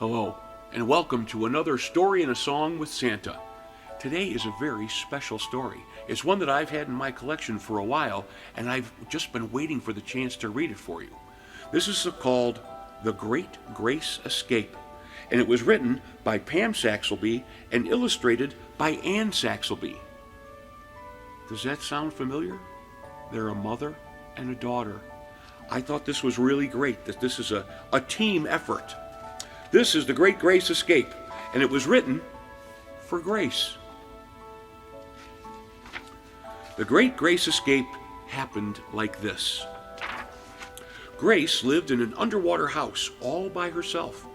Hello, and welcome to another Story and a Song with Santa. Today is a very special story. It's one that I've had in my collection for a while, and I've just been waiting for the chance to read it for you. This is called The Great Grace Escape, and it was written by Pam Saxelby and illustrated by Anne Saxelby. Does that sound familiar? They're a mother and a daughter. I thought this was really great, that this is a team effort. This is The Great Grace Escape, and it was written for Grace. The Great Grace Escape happened like this. Grace lived in an underwater house all by herself,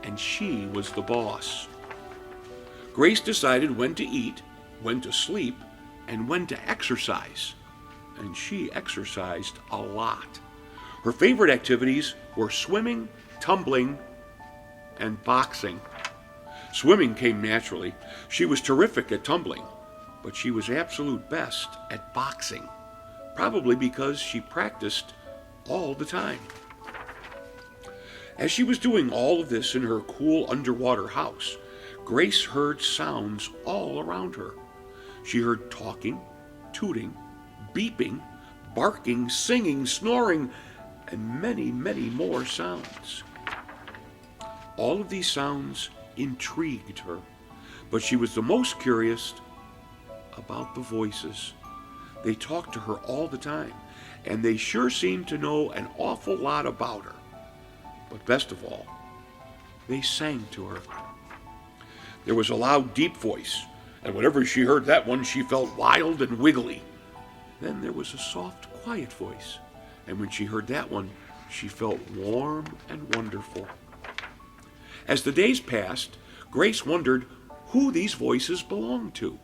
and she was the boss. Grace decided when to eat, when to sleep, and when to exercise, and she exercised a lot. Her favorite activities were swimming, tumbling, and boxing. Swimming came naturally. She was terrific at tumbling, but she was absolute best at boxing, probably because she practiced all the time. As she was doing all of this in her cool underwater house, Grace heard sounds all around her. She heard talking, tooting, beeping, barking, singing, snoring, and many, many more sounds. All of these sounds intrigued her, but she was the most curious about the voices. They talked to her all the time, and they sure seemed to know an awful lot about her. But best of all, they sang to her. There was a loud, deep voice, and whenever she heard that one, she felt wild and wiggly. Then there was a soft, quiet voice, and when she heard that one, she felt warm and wonderful. As the days passed, Grace wondered who these voices belonged to.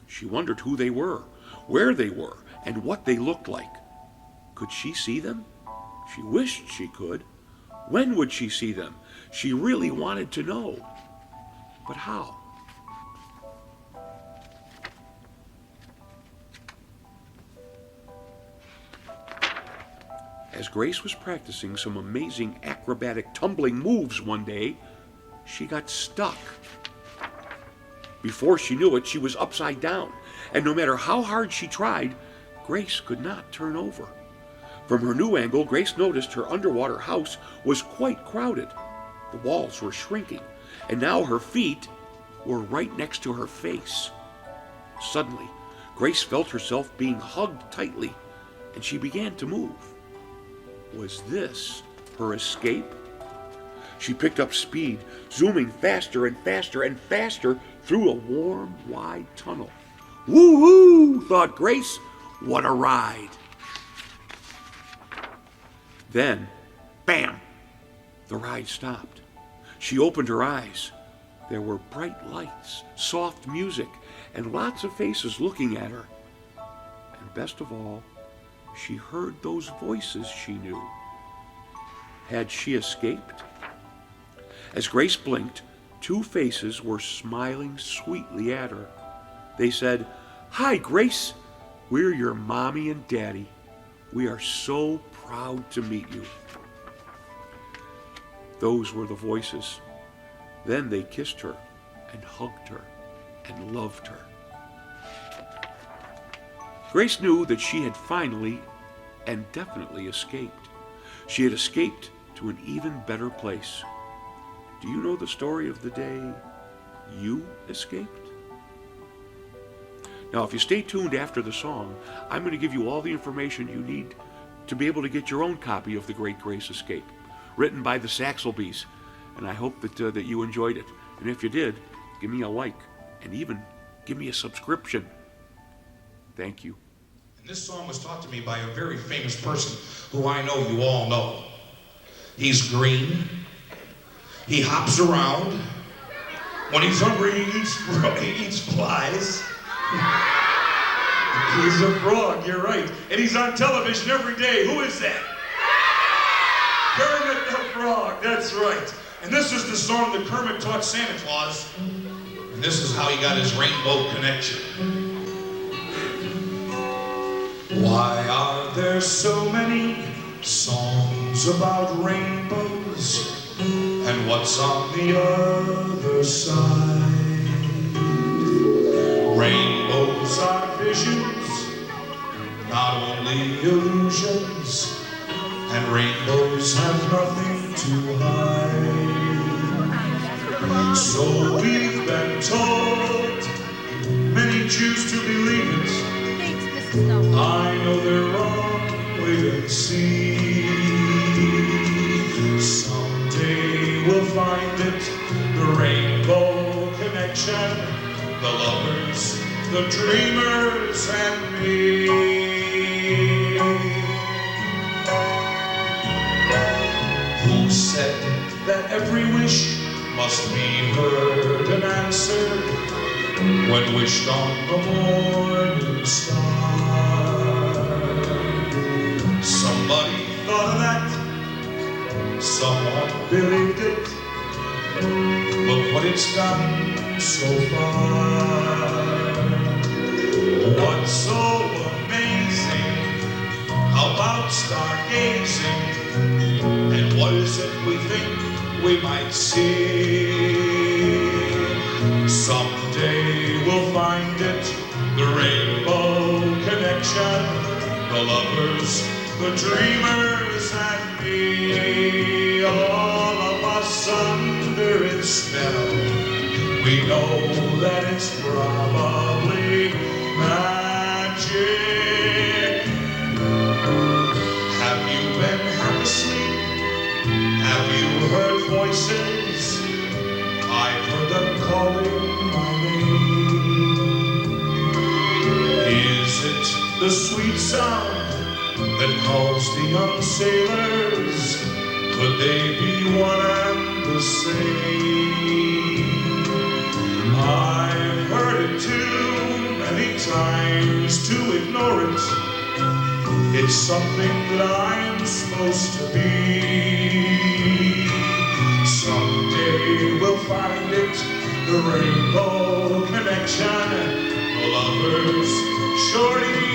She wondered who they were, where they were, and what they looked like. Could she see them? She wished she could. When would she see them? She really wanted to know. But how? As Grace was practicing some amazing acrobatic tumbling moves one day, she got stuck. Before she knew it, she was upside down, and no matter how hard she tried, Grace could not turn over. From her new angle, Grace noticed her underwater house was quite crowded. The walls were shrinking, and now her feet were right next to her face. Suddenly, Grace felt herself being hugged tightly, and she began to move. Was this her escape? She picked up speed, zooming faster and faster and faster through a warm, wide tunnel. Woo-hoo, thought Grace. What a ride. Then, bam, the ride stopped. She opened her eyes. There were bright lights, soft music, and lots of faces looking at her. And best of all, she heard those voices she knew. Had she escaped? As Grace blinked, two faces were smiling sweetly at her. They said, "Hi, Grace. We're your mommy and daddy. We are so proud to meet you." Those were the voices. Then they kissed her and hugged her and loved her. Grace knew that she had finally and definitely escaped. She had escaped to an even better place. Do you know the story of the day you escaped? Now, if you stay tuned after the song, I'm going to give you all the information you need to be able to get your own copy of The Great Grace Escape, written by the Saxelbys, and I hope that you enjoyed it. And if you did, give me a like, and even give me a subscription. Thank you. And this song was taught to me by a very famous person who I know you all know. He's green. He hops around. When he's hungry, he eats flies. He's a frog, you're right. And he's on television every day. Who is that? Kermit the Frog, that's right. And this is the song that Kermit taught Santa Claus. And this is how he got his rainbow connection. Why are there so many songs about rainbows? and what's on the other side. Rainbows are visions, not only illusions, and rainbows have nothing to hide. So we've been told, many choose to believe it. I know they're wrong, wait and see. Someday we'll find it, the rainbow connection, the lovers, the dreamers, and me. Who said that every wish must be heard and answered when wished on the morning star? Somebody thought of that, someone believed it. Look what it's done so far. What's so amazing about stargazing? And what is it we think we might see? Someday we'll find it, the rainbow connection, the lovers, the dreamers, and me. All of us under its spell, we know that it's probably magic. Have you been half asleep? Have you heard voices? I've heard them calling my name. Is it the sweet sound that calls the young sailors? Could they be one and the same? I've heard it too many times to ignore it. It's something that I'm supposed to be. Someday we'll find it, the rainbow connection, the lovers, shorty